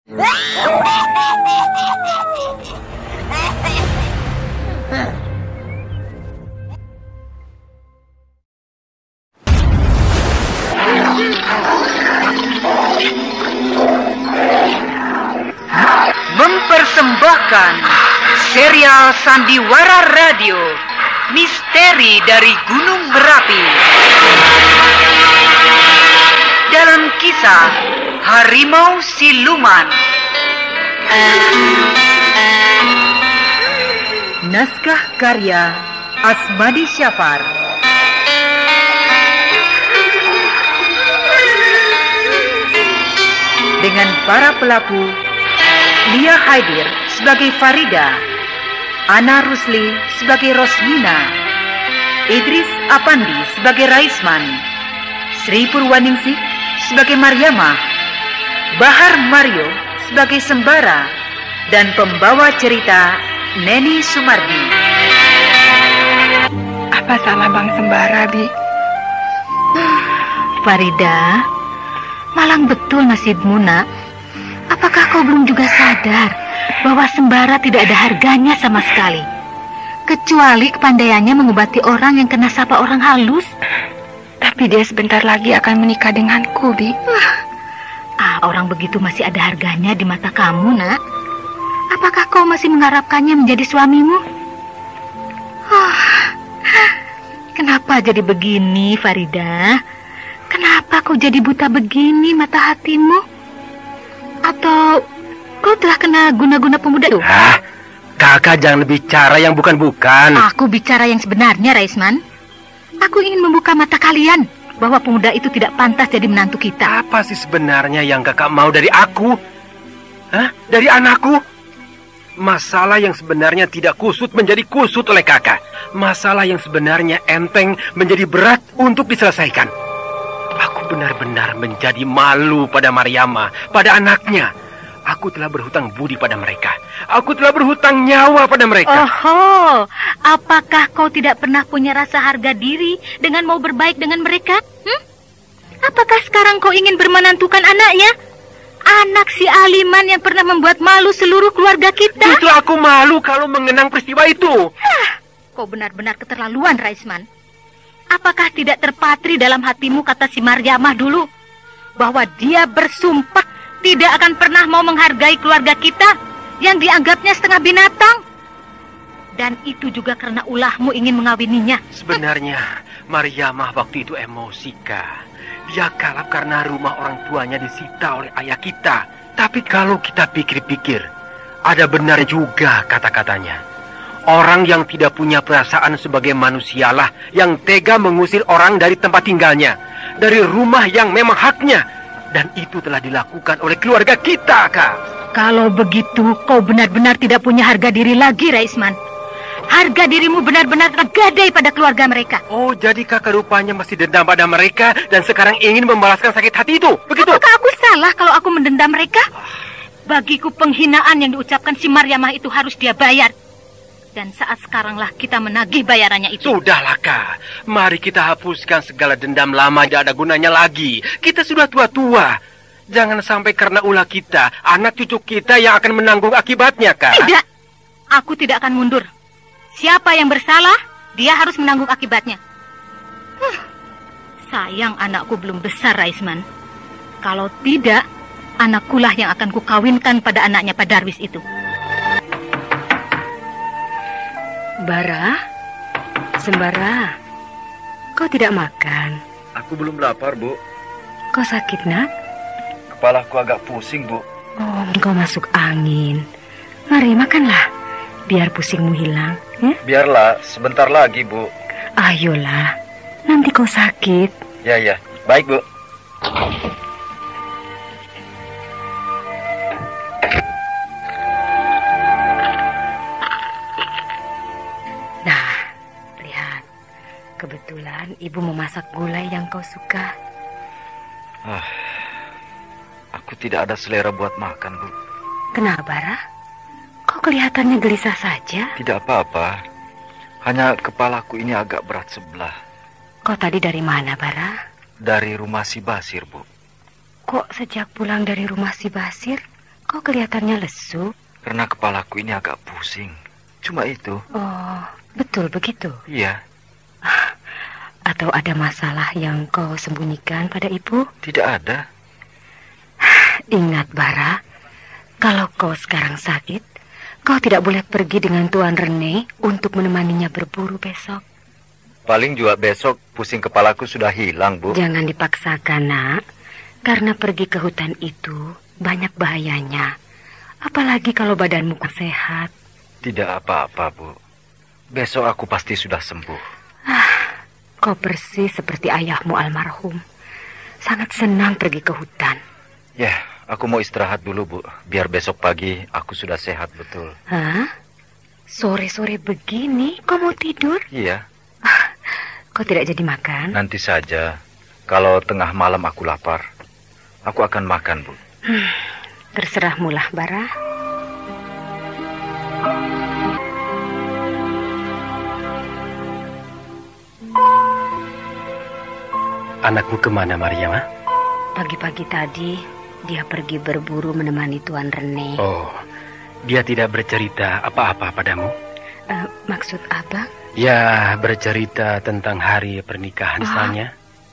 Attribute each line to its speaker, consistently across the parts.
Speaker 1: Mempersembahkan serial Sandiwara Radio Misteri dari Gunung Merapi. Dalam kisah Harimau Siluman. Naskah karya Asmadi Syafar. Dengan para pelaku: Lia Haidir sebagai Farida, Ana Rusli sebagai Rosmina, Idris Apandi sebagai Raisman, Sri Purwaningsih sebagai Mariamah, Bahar Mario sebagai Sembara, dan pembawa cerita Neni Sumardi.
Speaker 2: Apa salah Bang Sembara, Bi?
Speaker 3: Farida, malang betul nasibmu, nak. Apakah kau belum juga sadar bahwa Sembara tidak ada harganya sama sekali, kecuali kepandaiannya mengobati orang yang kena sapa orang halus?
Speaker 2: Tapi dia sebentar lagi akan menikah denganku, Bi.
Speaker 3: Orang begitu masih ada harganya di mata kamu, nak. Apakah kau masih mengharapkannya menjadi suamimu? Kenapa jadi begini, Farida? Kenapa kau jadi buta begini mata hatimu? Atau kau telah kena guna-guna pemuda itu?
Speaker 4: Kakak jangan bicara yang bukan-bukan.
Speaker 3: Aku bicara yang sebenarnya, Raisman. Aku ingin membuka mata kalian bahwa pemuda itu tidak pantas jadi menantu kita.
Speaker 4: Apa sih sebenarnya yang kakak mau dari aku? Dari anakku? Masalah yang sebenarnya tidak kusut menjadi kusut oleh kakak. Masalah yang sebenarnya enteng menjadi berat untuk diselesaikan. Aku benar-benar menjadi malu pada Mariamah, pada anaknya. Aku telah berhutang budi pada mereka. Aku telah berhutang nyawa pada mereka.
Speaker 3: Oh, apakah kau tidak pernah punya rasa harga diri dengan mau berbaik dengan mereka? Apakah sekarang kau ingin bermenantukan anaknya? Anak si Aliman yang pernah membuat malu seluruh keluarga kita.
Speaker 4: Justru aku malu kalau mengenang peristiwa itu.
Speaker 3: Kau benar-benar keterlaluan, Raisman. Apakah tidak terpatri dalam hatimu kata si Mariamah dulu, bahwa dia bersumpah tidak akan pernah mau menghargai keluarga kita yang dianggapnya setengah binatang? Dan itu juga karena ulahmu ingin mengawininya.
Speaker 4: Sebenarnya Mariamah waktu itu emosi, Kak. Dia kalap karena rumah orang tuanya disita oleh ayah kita. Tapi kalau kita pikir-pikir, ada benar juga kata-katanya. Orang yang tidak punya perasaan sebagai manusialah yang tega mengusir orang dari tempat tinggalnya, dari rumah yang memang haknya. Dan itu telah dilakukan oleh keluarga kita, Kak.
Speaker 3: Kalau begitu, kau benar-benar tidak punya harga diri lagi, Raisman. Harga dirimu benar-benar tergadai pada keluarga mereka.
Speaker 4: Oh, jadi kakak rupanya masih dendam pada mereka dan sekarang ingin membalaskan sakit hati itu, begitu?
Speaker 3: Apakah aku salah kalau aku mendendam mereka? Bagiku penghinaan yang diucapkan si Mariamah itu harus dia bayar. Dan saat sekaranglah kita menagih bayarannya itu.
Speaker 4: Sudahlah, Kak. Mari kita hapuskan segala dendam lama, tidak ada gunanya lagi. Kita sudah tua-tua. Jangan sampai karena ulah kita, anak cucu kita yang akan menanggung akibatnya, Kak.
Speaker 3: Tidak. Aku tidak akan mundur. Siapa yang bersalah, dia harus menanggung akibatnya. Sayang anakku belum besar, Raisman. Kalau tidak, anakkulah yang akan kukawinkan pada anaknya Pak Darwis itu.
Speaker 5: Bara, Sembara, kau tidak makan?
Speaker 6: Aku belum lapar, Bu.
Speaker 5: Kau sakit, nak?
Speaker 6: Kepalaku agak pusing, Bu.
Speaker 5: Oh, kau masuk angin. Mari, makanlah, biar pusingmu hilang, ya?
Speaker 6: Biarlah, sebentar lagi, Bu.
Speaker 5: Ayolah, nanti kau sakit.
Speaker 6: Ya, baik, Bu.
Speaker 5: Kebetulan ibu memasak gulai yang kau suka.
Speaker 6: Aku tidak ada selera buat makan, Bu.
Speaker 5: Kenapa, Bara? Kau kelihatannya gelisah saja.
Speaker 6: Tidak apa-apa. Hanya kepalaku ini agak berat sebelah.
Speaker 5: Kau tadi dari mana, Bara?
Speaker 6: Dari rumah si Basir, Bu.
Speaker 5: Kok sejak pulang dari rumah si Basir, Kok kelihatannya lesu?
Speaker 6: Karena kepalaku ini agak pusing. Cuma itu.
Speaker 5: Oh, betul begitu?
Speaker 6: Iya.
Speaker 5: Atau ada masalah yang kau sembunyikan pada ibu?
Speaker 6: Tidak ada.
Speaker 5: Ingat, Bara, kalau kau sekarang sakit, kau tidak boleh pergi dengan Tuan Rene untuk menemaninya berburu besok.
Speaker 6: Paling juga besok pusing kepalaku sudah hilang, Bu.
Speaker 5: Jangan dipaksakan, Nak. Karena pergi ke hutan itu banyak bahayanya. Apalagi kalau badanmu sehat.
Speaker 6: Tidak apa-apa, Bu. Besok aku pasti sudah sembuh.
Speaker 5: Kau persis seperti ayahmu almarhum. Sangat senang pergi ke hutan.
Speaker 6: Ya, aku mau istirahat dulu, Bu. Biar besok pagi aku sudah sehat betul.
Speaker 5: Hah? Sore-sore begini kau mau tidur?
Speaker 6: Iya.
Speaker 5: Kau tidak jadi makan?
Speaker 6: Nanti saja. Kalau tengah malam aku lapar, aku akan makan, Bu.
Speaker 5: Terserahmu lah, Bara.
Speaker 4: Anakmu kemana, Mariama?
Speaker 5: Pagi-pagi tadi, dia pergi berburu menemani Tuan Rene.
Speaker 4: Oh, dia tidak bercerita apa-apa padamu?
Speaker 5: Maksud Abang?
Speaker 4: Ya, bercerita tentang hari pernikahan misalnya.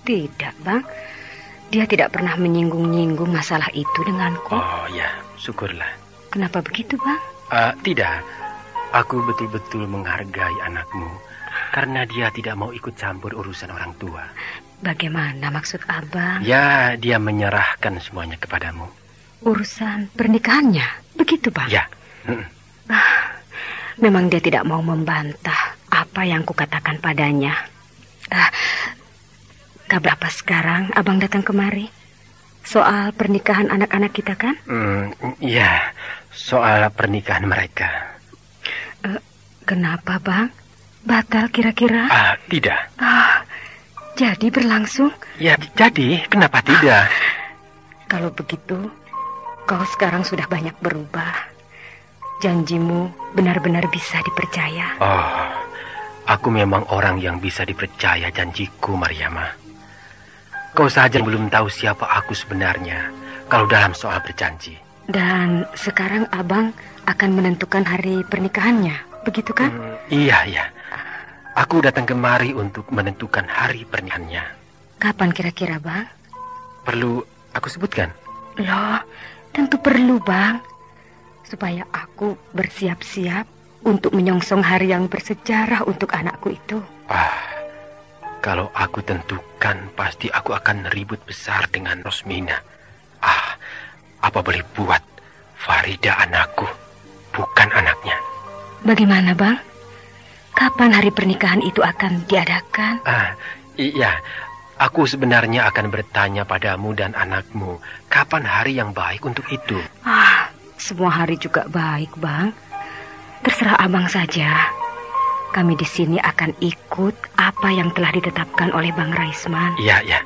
Speaker 5: Tidak, Bang. Dia tidak pernah menyinggung-nyinggung masalah itu denganku.
Speaker 4: Oh ya, syukurlah.
Speaker 5: Kenapa begitu, Bang?
Speaker 4: Tidak, aku betul-betul menghargai anakmu karena dia tidak mau ikut campur urusan orang tua.
Speaker 5: Bagaimana maksud Abang?
Speaker 4: Ya, dia menyerahkan semuanya kepadamu.
Speaker 5: Urusan pernikahannya, begitu, Bang?
Speaker 4: Ya.
Speaker 5: Memang dia tidak mau membantah apa yang kukatakan padanya. Kabar apa sekarang Abang datang kemari? Soal pernikahan anak-anak kita kan?
Speaker 4: Iya, soal pernikahan mereka.
Speaker 5: Kenapa, Bang? Batal kira-kira?
Speaker 4: Tidak.
Speaker 5: Jadi berlangsung?
Speaker 4: Ya, jadi kenapa tidak?
Speaker 5: Kalau begitu, kau sekarang sudah banyak berubah. Janjimu benar-benar bisa dipercaya.
Speaker 4: Oh, aku memang orang yang bisa dipercaya janjiku, Mariama. Kau saja belum tahu siapa aku sebenarnya kalau dalam soal berjanji.
Speaker 5: Dan sekarang Abang akan menentukan hari pernikahannya, begitu kan?
Speaker 4: Iya. Aku datang kemari untuk menentukan hari pernikahannya.
Speaker 5: Kapan kira-kira, Bang?
Speaker 4: Perlu aku sebutkan?
Speaker 5: Loh, tentu perlu, Bang. Supaya aku bersiap-siap untuk menyongsong hari yang bersejarah untuk anakku itu.
Speaker 4: Kalau aku tentukan, pasti aku akan ribut besar dengan Rosmina. Apa boleh buat? Farida anakku, bukan anaknya.
Speaker 5: Bagaimana, Bang? Kapan hari pernikahan itu akan diadakan?
Speaker 4: Iya, aku sebenarnya akan bertanya padamu dan anakmu, kapan hari yang baik untuk itu?
Speaker 5: Semua hari juga baik, Bang. Terserah Abang saja. Kami di sini akan ikut apa yang telah ditetapkan oleh Bang Raisman.
Speaker 4: Iya.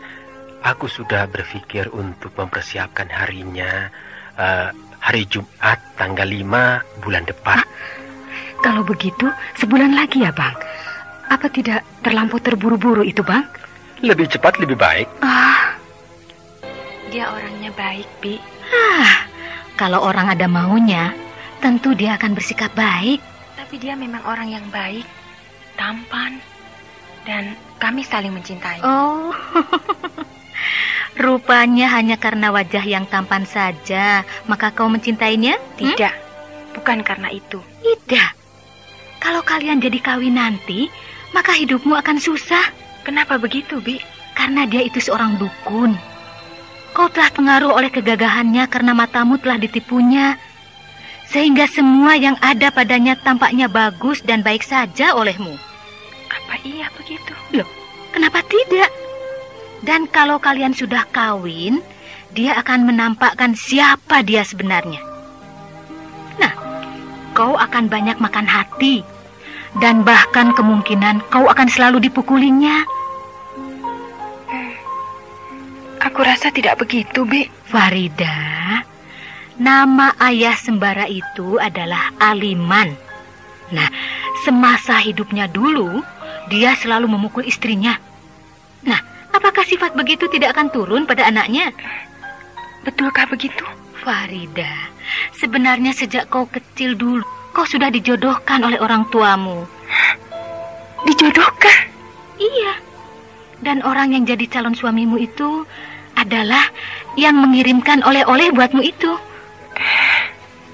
Speaker 4: Aku sudah berpikir untuk mempersiapkan harinya hari Jumat tanggal 5 bulan depan.
Speaker 5: Kalau begitu, sebulan lagi ya, Bang? Apa tidak terlampau terburu-buru itu, Bang?
Speaker 4: Lebih cepat lebih baik.
Speaker 2: Dia orangnya baik, Bi.
Speaker 3: Kalau orang ada maunya, tentu dia akan bersikap baik.
Speaker 2: Tapi dia memang orang yang baik, tampan, dan kami saling mencintai.
Speaker 3: Oh, rupanya hanya karena wajah yang tampan saja, maka kau mencintainya?
Speaker 2: Tidak, bukan karena itu.
Speaker 3: Tidak. Kalau kalian jadi kawin nanti, maka hidupmu akan susah.
Speaker 2: Kenapa begitu, Bi?
Speaker 3: Karena dia itu seorang dukun. Kau telah pengaruh oleh kegagahannya karena matamu telah ditipunya. Sehingga semua yang ada padanya tampaknya bagus dan baik saja olehmu.
Speaker 2: Apa iya begitu?
Speaker 3: Loh, kenapa tidak? Dan kalau kalian sudah kawin, dia akan menampakkan siapa dia sebenarnya. Nah, kau akan banyak makan hati. Dan bahkan kemungkinan kau akan selalu dipukulinya.
Speaker 2: Aku rasa tidak begitu, Bi.
Speaker 3: Farida, nama ayah sembara itu adalah Aliman. Nah, semasa hidupnya dulu, dia selalu memukul istrinya. Nah, apakah sifat begitu tidak akan turun pada anaknya?
Speaker 2: Betulkah begitu?
Speaker 3: Farida, Sebenarnya sejak kau kecil dulu, kau sudah dijodohkan oleh orang tuamu.
Speaker 2: Dijodohkan?
Speaker 3: Iya. Dan orang yang jadi calon suamimu itu adalah yang mengirimkan oleh-oleh buatmu itu.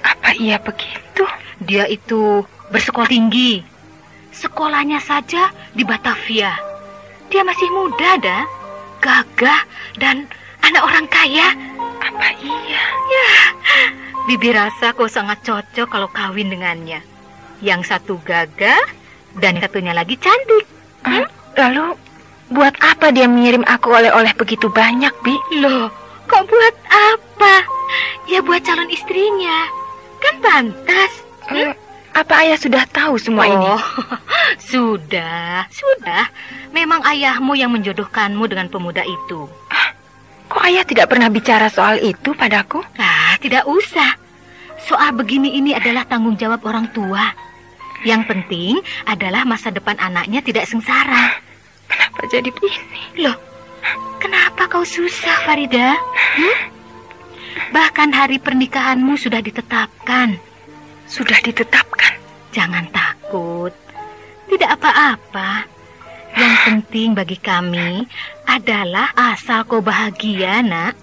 Speaker 2: Apa iya begitu?
Speaker 3: Dia itu bersekolah tinggi. Sekolahnya saja di Batavia. Dia masih muda dah, gagah dan anak orang kaya.
Speaker 2: Apa iya?
Speaker 3: Ya, Bibi rasa kau sangat cocok kalau kawin dengannya. Yang satu gagah dan yang satunya lagi cantik.
Speaker 2: Lalu buat apa dia mengirim aku oleh-oleh begitu banyak, Bi?
Speaker 3: Loh, kok buat apa? Ya buat calon istrinya. Kan pantas.
Speaker 2: Apa ayah sudah tahu semua ini?
Speaker 3: Oh, sudah. Memang ayahmu yang menjodohkanmu dengan pemuda itu.
Speaker 2: Kok ayah tidak pernah bicara soal itu padaku?
Speaker 3: Tidak usah. Soal begini ini adalah tanggung jawab orang tua. Yang penting adalah masa depan anaknya tidak sengsara.
Speaker 2: Kenapa jadi begini?
Speaker 3: Loh, kenapa kau susah, Farida? Bahkan hari pernikahanmu sudah ditetapkan.
Speaker 2: Sudah ditetapkan?
Speaker 3: Jangan takut. Tidak apa-apa. Yang penting bagi kami adalah asal kau bahagia, nak.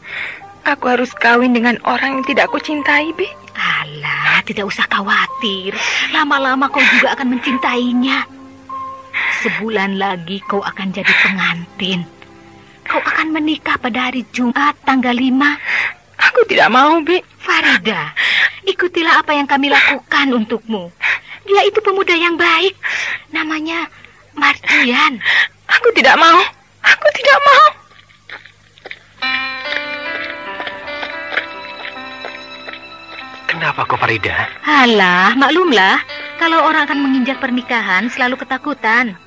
Speaker 2: Aku harus kawin dengan orang yang tidak aku cintai, Bi.
Speaker 3: Alah, tidak usah khawatir. Lama-lama kau juga akan mencintainya. Sebulan lagi kau akan jadi pengantin. Kau akan menikah pada hari Jumat tanggal 5.
Speaker 2: Aku tidak mau, Bi.
Speaker 3: Farida, ikutilah apa yang kami lakukan untukmu. Dia itu pemuda yang baik. Namanya Mardian.
Speaker 2: Aku tidak mau. Aku tidak mau.
Speaker 4: Kenapa kau, Farida?
Speaker 3: Alah, maklumlah. Kalau orang akan menginjak pernikahan selalu ketakutan.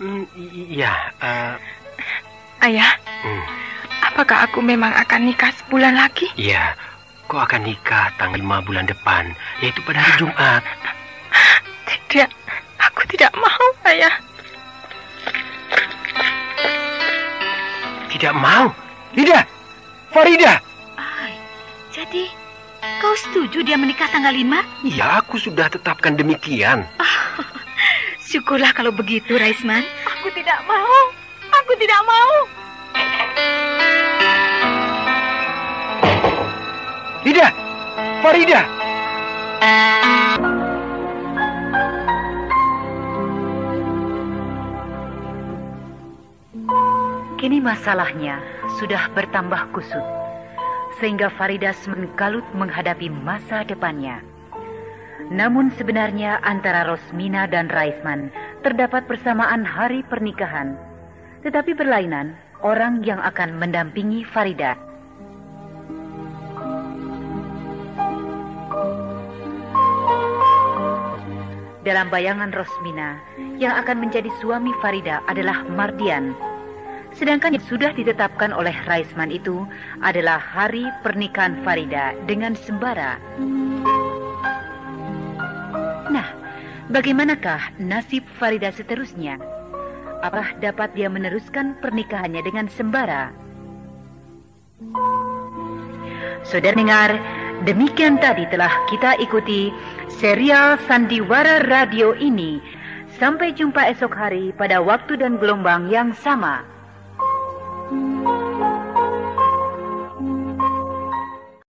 Speaker 4: Iya.
Speaker 2: Ayah, apakah aku memang akan nikah sebulan lagi?
Speaker 4: Iya, kau akan nikah tanggal 5 bulan depan, yaitu pada hari Jumat.
Speaker 2: Tidak, aku tidak mau, Ayah.
Speaker 4: Tidak mau? Tidak, Farida.
Speaker 3: Jadi, kau setuju dia menikah tanggal 5?
Speaker 4: Iya, aku sudah tetapkan demikian.
Speaker 3: Syukurlah kalau begitu, Raisman.
Speaker 2: Aku tidak mau. Aku tidak mau.
Speaker 4: Tidak, Farida.
Speaker 1: Kini masalahnya sudah bertambah kusut, sehingga Farida semakin kalut menghadapi masa depannya. Namun sebenarnya antara Rosmina dan Raisman terdapat persamaan hari pernikahan, tetapi berlainan orang yang akan mendampingi Farida. Dalam bayangan Rosmina, yang akan menjadi suami Farida adalah Mardian. Sedangkan yang sudah ditetapkan oleh Raisman itu adalah hari pernikahan Farida dengan Sembara. Nah, bagaimanakah nasib Farida seterusnya? Apakah dapat dia meneruskan pernikahannya dengan Sembara? Saudara dengar, demikian tadi telah kita ikuti serial Sandiwara Radio ini. Sampai jumpa esok hari pada waktu dan gelombang yang sama.